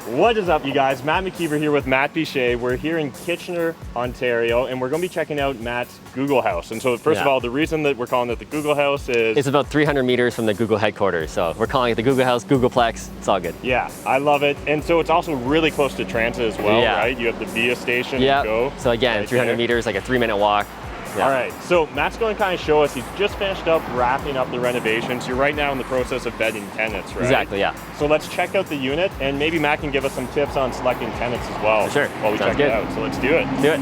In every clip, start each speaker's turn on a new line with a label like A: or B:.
A: What is up, you guys? Matt McKeever here with Matt Piche. We're here in Kitchener, Ontario, and we're going to be checking out Matt's Google house. And so first of all, the reason that we're calling it the Google house is...
B: It's about 300 meters from the Google headquarters. So we're calling it the Google house, Googleplex. It's all good.
A: Yeah, I love it. And so it's also really close to transit as well, right? You have the VIA station to go.
B: So again, right 300 meters, like a 3-minute walk.
A: All right, so Matt's going to kind of show us, he's just finished up wrapping up the renovations. You're right now in the process of vetting tenants, right?
B: Exactly, yeah.
A: So let's check out the unit, and maybe Matt can give us some tips on selecting tenants as well.
B: Sure.
A: While we check it out. So let's do it.
B: Do it.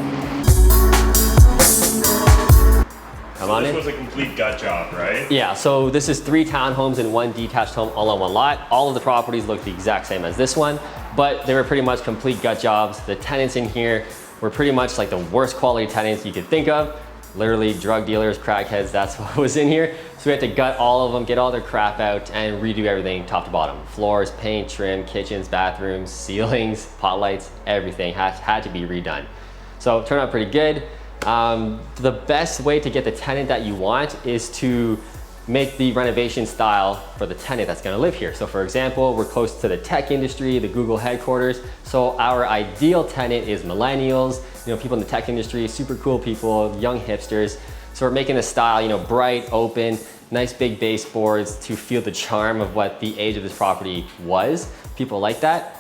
B: Come on in.
A: This was a complete gut job, right?
B: Yeah, so this is 3 townhomes and 1 detached home all on one lot. All of the properties look the exact same as this one, but they were pretty much complete gut jobs. The tenants in here were pretty much like the worst quality tenants you could think of. Literally drug dealers, crackheads, that's what was in here. So we had to gut all of them, get all their crap out, and redo everything top to bottom. Floors, paint, trim, kitchens, bathrooms, ceilings, pot lights, everything had to be redone. So it turned out pretty good. The best way to get the tenant that you want is to make the renovation style for the tenant that's gonna live here. So for example, we're close to the tech industry, the Google headquarters. So our ideal tenant is millennials, people in the tech industry, super cool people, young hipsters. So we're making the style, bright, open, nice big baseboards to feel the charm of what the age of this property was. People like that.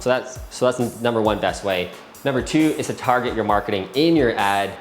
B: So that's number 1 best way. Number 2 is to target your marketing in your ad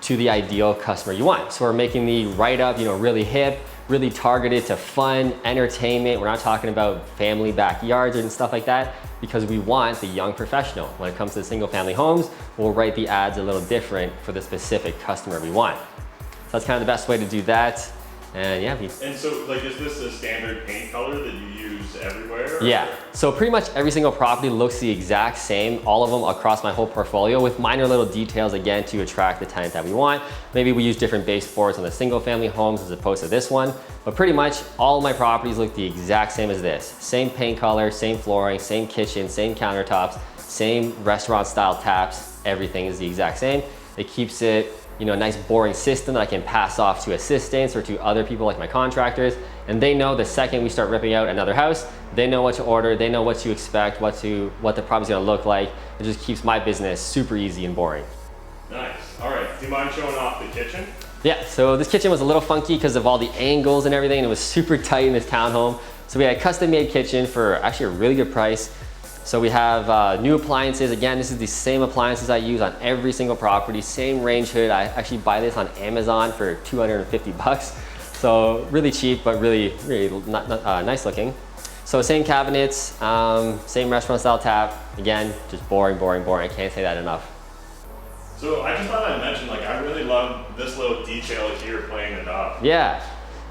B: to the ideal customer you want. So we're making the write-up, really hip, really targeted to fun, entertainment. We're not talking about family backyards and stuff like that, because we want the young professional. When it comes to single family homes, we'll write the ads a little different for the specific customer we want. So that's kind of the best way to do that. And yeah.
A: And so is this a standard paint color that you use everywhere? Or?
B: Yeah, so pretty much every single property looks the exact same, all of them across my whole portfolio, with minor little details again to attract the tenant that we want. Maybe we use different baseboards on the single family homes as opposed to this one, but pretty much all of my properties look the exact same as this. Same paint color, same flooring, same kitchen, same countertops, same restaurant style taps, everything is the exact same. It keeps it a nice boring system that I can pass off to assistants or to other people like my contractors. And they know the second we start ripping out another house, they know what to order, they know what to expect, what the property's gonna look like. It just keeps my business super easy and boring.
A: Nice, all right. Do you mind showing off the kitchen?
B: Yeah, so this kitchen was a little funky because of all the angles and everything, and it was super tight in this townhome. So we had a custom made kitchen for actually a really good price. So we have new appliances. Again, this is the same appliances I use on every single property, same range hood. I actually buy this on Amazon for 250 bucks. So really cheap, but really nice looking. So same cabinets, same restaurant style tap. Again, just boring, boring, boring. I can't say that enough.
A: So I just thought I'd mention, I really love this little detail here playing it up.
B: Yeah.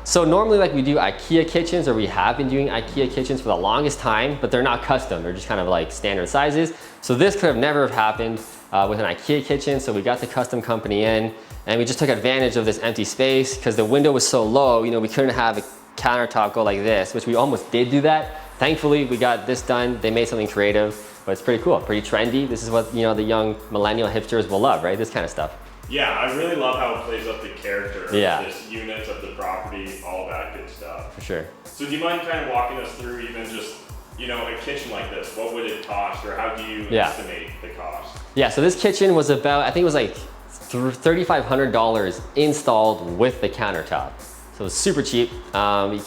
B: So normally we do IKEA kitchens, or we have been doing IKEA kitchens for the longest time, but they're not custom. They're just kind of like standard sizes. So this could have never have happened with an IKEA kitchen. So we got the custom company in, and we just took advantage of this empty space because the window was so low, we couldn't have a countertop go like this, which we almost did do that. Thankfully, we got this done. They made something creative, but it's pretty cool, pretty trendy. This is what, the young millennial hipsters will love, right? This kind of stuff.
A: Yeah, I really love how it plays up the character of this unit, of the property, all that good stuff.
B: For sure.
A: So do you mind kind of walking us through even just, a kitchen like this? What would it cost, or how do you estimate the cost? Yeah,
B: so this kitchen was about, I think it was like $3,500 installed with the countertop. So it was super cheap. I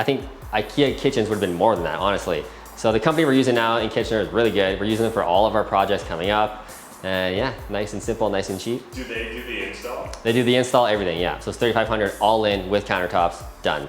B: think IKEA kitchens would have been more than that, honestly. So the company we're using now in Kitchener is really good. We're using them for all of our projects coming up. And yeah, nice and simple, nice and cheap.
A: Do they do the install?
B: They do the install, everything, yeah. So it's $3,500 all in with countertops, done.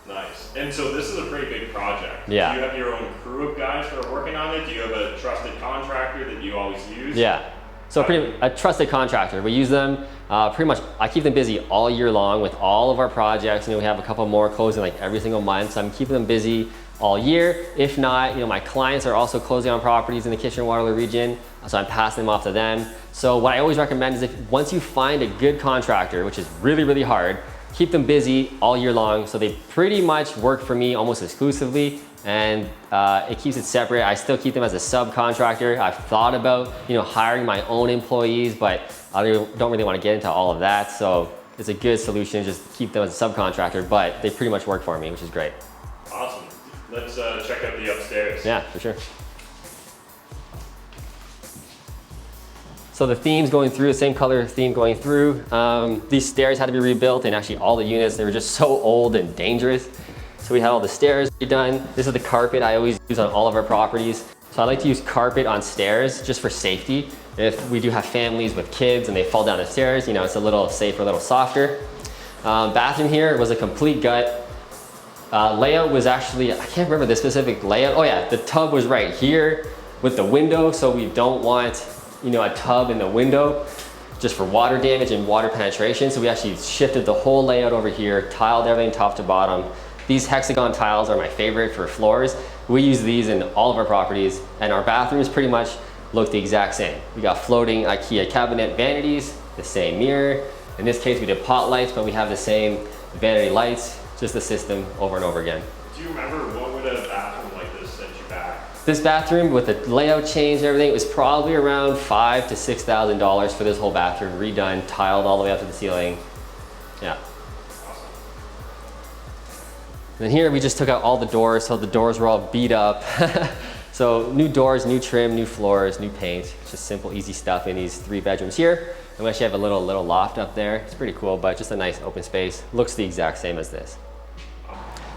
A: Nice. And so this is a pretty big project.
B: Yeah.
A: Do you have your own crew of guys that are working on it? Do you have a trusted contractor that you always use?
B: Yeah. So a trusted contractor. We use them pretty much, I keep them busy all year long with all of our projects. We have a couple more closing like every single month. So I'm keeping them busy all year. If not, my clients are also closing on properties in the Kitchener-Waterloo region, so I'm passing them off to them. So what I always recommend is once you find a good contractor, which is really, really hard, keep them busy all year long. So they pretty much work for me almost exclusively, and it keeps it separate. I still keep them as a subcontractor. I've thought about, hiring my own employees, but I don't really want to get into all of that. So it's a good solution, just keep them as a subcontractor, but they pretty much work for me, which is great.
A: Awesome. Let's check out the upstairs.
B: Yeah, for sure. So the themes going through, the same color theme going through. These stairs had to be rebuilt, and actually all the units, they were just so old and dangerous. So we had all the stairs redone. This is the carpet I always use on all of our properties. So I like to use carpet on stairs just for safety. If we do have families with kids and they fall down the stairs, you know, it's a little safer, a little softer. Bathroom here was a complete gut. Layout was actually, I can't remember the specific layout. Oh yeah, the tub was right here with the window, so we don't want, you know, a tub in the window just for water damage and water penetration. So we actually shifted the whole layout over here, tiled everything top to bottom. These hexagon tiles are my favorite for floors. We use these in all of our properties, and our bathrooms pretty much look the exact same. We got floating IKEA cabinet vanities, the same mirror. In this case, we did pot lights, but we have the same vanity lights, just the system over and over again.
A: Do you remember what would a bathroom like this set you back?
B: This bathroom with the layout change and everything, it was probably around $5,000 to $6,000 for this whole bathroom, redone, tiled all the way up to the ceiling. Yeah.
A: Awesome.
B: And here we just took out all the doors, so the doors were all beat up. So new doors, new trim, new floors, new paint, just simple, easy stuff in these 3 bedrooms here. And we actually have a little loft up there. It's pretty cool, but just a nice open space. Looks the exact same as this.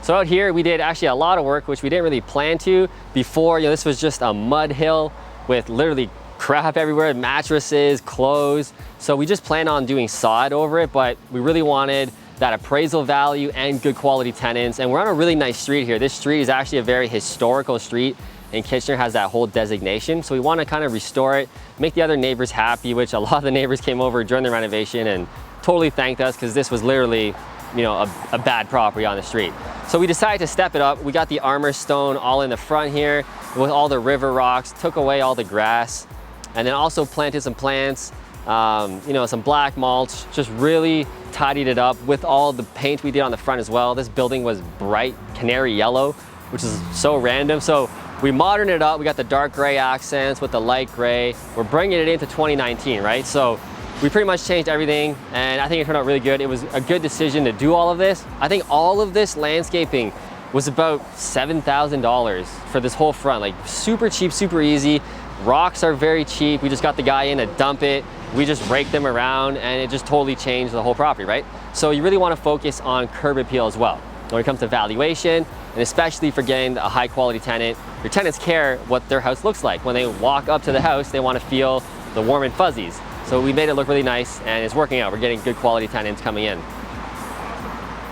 B: So out here, we did actually a lot of work, which we didn't really plan to before. You know, this was just a mud hill with literally crap everywhere, mattresses, clothes. So we just planned on doing sod over it, but we really wanted that appraisal value and good quality tenants. And we're on a really nice street here. This street is actually a very historical street, and Kitchener has that whole designation. So we want to kind of restore it, make the other neighbors happy, which a lot of the neighbors came over during the renovation and totally thanked us, because this was literally, you know, a bad property on the street. So we decided to step it up. We got the armor stone all in the front here with all the river rocks, took away all the grass, and then also planted some plants, you know, some black mulch, just really tidied it up with all the paint we did on the front as well. This building was bright canary yellow, which is so random. So we moderned it up. We got the dark gray accents with the light gray. We're bringing it into 2019, right? So we pretty much changed everything, and I think it turned out really good. It was a good decision to do all of this. I think all of this landscaping was about $7,000 for this whole front, like super cheap, super easy. Rocks are very cheap. We just got the guy in to dump it. We just raked them around, and it just totally changed the whole property, right? So you really want to focus on curb appeal as well when it comes to valuation, and especially for getting a high quality tenant. Your tenants care what their house looks like. When they walk up to the house, they want to feel the warm and fuzzies. So we made it look really nice, and it's working out. We're getting good quality tenants coming in.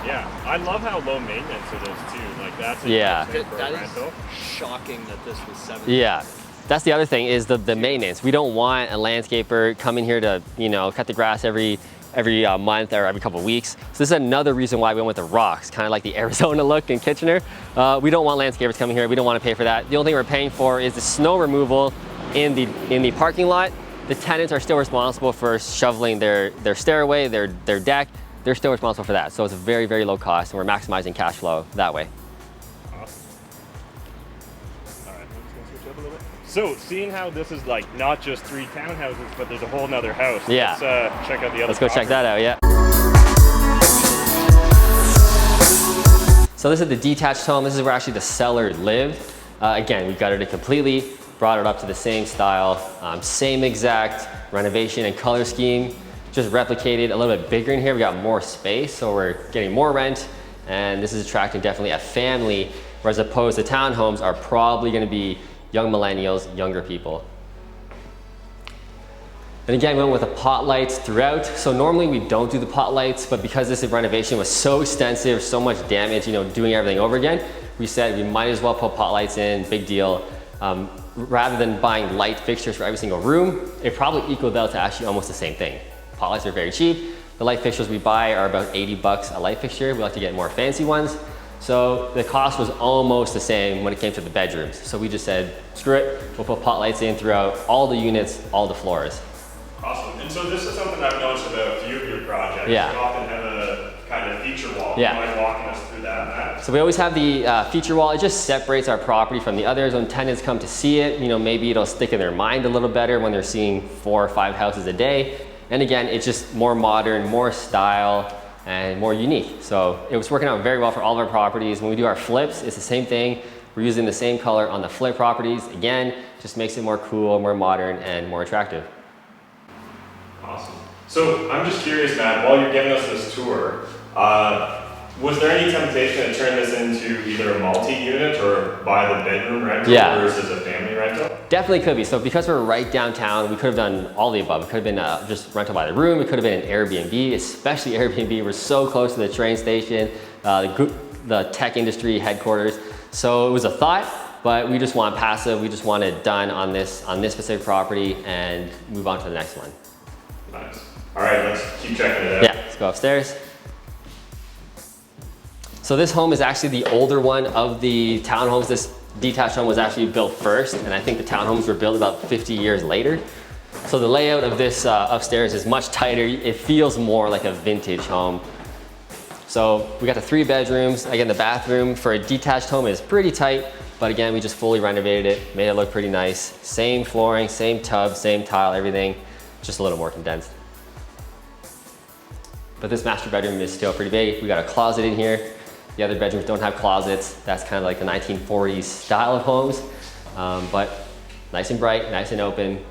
A: Yeah, I love how low maintenance it is too. Like that's a
B: Yeah.
A: huge thing for a
C: That
A: rental.
C: is shocking that this was 7.
B: Yeah, that's the other thing is the maintenance. We don't want a landscaper coming here to, you know, cut the grass every month or every couple of weeks. So this is another reason why we went with the rocks, kind of like the Arizona look in Kitchener. We don't want landscapers coming here. We don't want to pay for that. The only thing we're paying for is the snow removal in the parking lot. The tenants are still responsible for shoveling their stairway, their deck. They're still responsible for that. So it's a very, very low cost, and we're maximizing cash flow that way.
A: Awesome. All right, I'm just gonna switch up a little bit. So seeing how this is like not just 3 townhouses, but there's a whole nother house.
B: Yeah.
A: Let's check out the other.
B: Let's go check that out, yeah. So this is the detached home. This is where actually the seller lived. Again, we gutted it completely, brought it up to the same style, same exact renovation and color scheme, just replicated a little bit bigger in here. We got more space, so we're getting more rent, and this is attracting definitely a family, whereas opposed to townhomes are probably gonna be young millennials, younger people. And again, we went with the pot lights throughout. So normally we don't do the pot lights, but because this renovation was so extensive, so much damage, you know, doing everything over again, we said we might as well put pot lights in, big deal. Rather than buying light fixtures for every single room, it probably equaled out to actually almost the same thing. Pot lights are very cheap. The light fixtures we buy are about 80 bucks a light fixture. We like to get more fancy ones. So the cost was almost the same when it came to the bedrooms. So we just said, screw it, we'll put pot lights in throughout all the units, all the floors.
A: Awesome. And so this is something I've noticed about a few of your projects.
B: Yeah.
A: You often have a kind of feature wall.
B: Yeah.
A: Do you mind walking us through that, Matt?
B: So we always have the feature wall. It just separates our property from the others. When tenants come to see it, you know, maybe it'll stick in their mind a little better when they're seeing 4 or 5 houses a day. And again, it's just more modern, more style, and more unique. So it was working out very well for all of our properties. When we do our flips, it's the same thing. We're using the same color on the flip properties. Again, just makes it more cool, more modern, and more attractive.
A: So I'm just curious, Matt, while you're giving us this tour, was there any temptation to turn this into either a multi-unit or buy the bedroom rental versus a family rental?
B: Definitely could be. So because we're right downtown, we could have done all the above. It could have been just rental by the room. It could have been an Airbnb, especially Airbnb. We're so close to the train station, the tech industry headquarters. So it was a thought, but we just want passive. We just want it done on this specific property and move on to the next one.
A: Nice. All right, let's keep checking it out.
B: Yeah, let's go upstairs. So this home is actually the older one of the townhomes. This detached home was actually built first, and I think the townhomes were built about 50 years later. So the layout of this upstairs is much tighter. It feels more like a vintage home. So we got the 3 bedrooms. Again, the bathroom for a detached home is pretty tight, but again, we just fully renovated it, made it look pretty nice. Same flooring, same tub, same tile, everything, just a little more condensed. But this master bedroom is still pretty big. We got a closet in here. The other bedrooms don't have closets. That's kind of like the 1940s style of homes, but nice and bright, nice and open.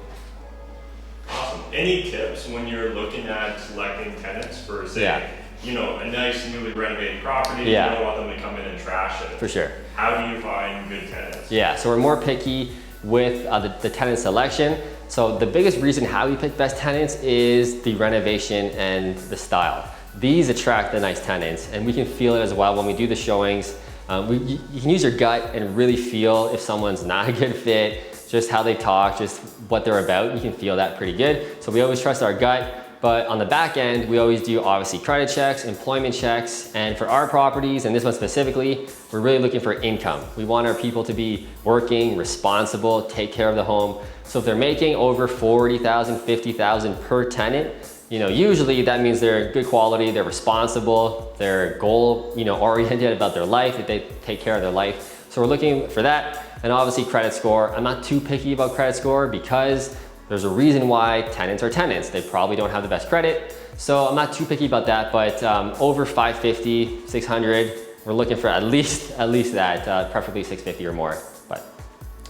A: Awesome. Any tips when you're looking at selecting tenants for, say, you know, a nice newly renovated property? You don't want them to come in and trash it.
B: For sure.
A: How do you find good tenants?
B: Yeah, so we're more picky with the tenant selection. So the biggest reason how we pick best tenants is the renovation and the style. These attract the nice tenants, and we can feel it as well when we do the showings. You can use your gut and really feel if someone's not a good fit, just how they talk, just what they're about. You can feel that pretty good. So we always trust our gut, but on the back end, we always do obviously credit checks, employment checks, and for our properties, and this one specifically, we're really looking for income. We want our people to be working, responsible, take care of the home. So if they're making over $40,000, $50,000 per tenant, you know, usually that means they're good quality, they're responsible, they're goal, oriented about their life, that they take care of their life. So we're looking for that. And obviously credit score. I'm not too picky about credit score because there's a reason why tenants are tenants. They probably don't have the best credit. So I'm not too picky about that, but over 550, 600, we're looking for at least that, preferably 650 or more. But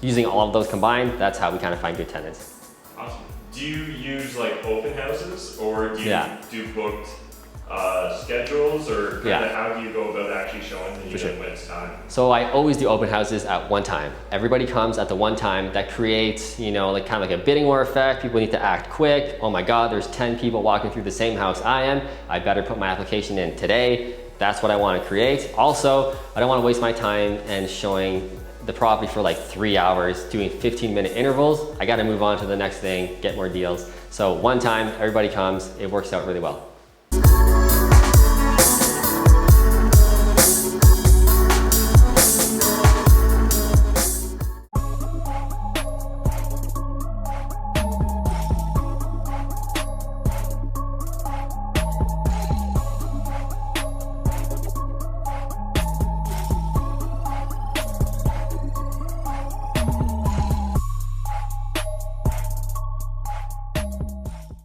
B: using all of those combined, that's how we kind of find good tenants.
A: Awesome. Do you use like open houses, or do you do booked schedules, or how do you go about actually showing the unit when it's time?
B: So I always do open houses at one time. Everybody comes at the one time. That creates, like kind of like a bidding war effect. People need to act quick. Oh my God, there's 10 people walking through the same house I am. I better put my application in today. That's what I want to create. Also, I don't want to waste my time and showing the property for like 3 hours, doing 15-minute intervals. I got to move on to the next thing, get more deals. So one time, everybody comes, it works out really well.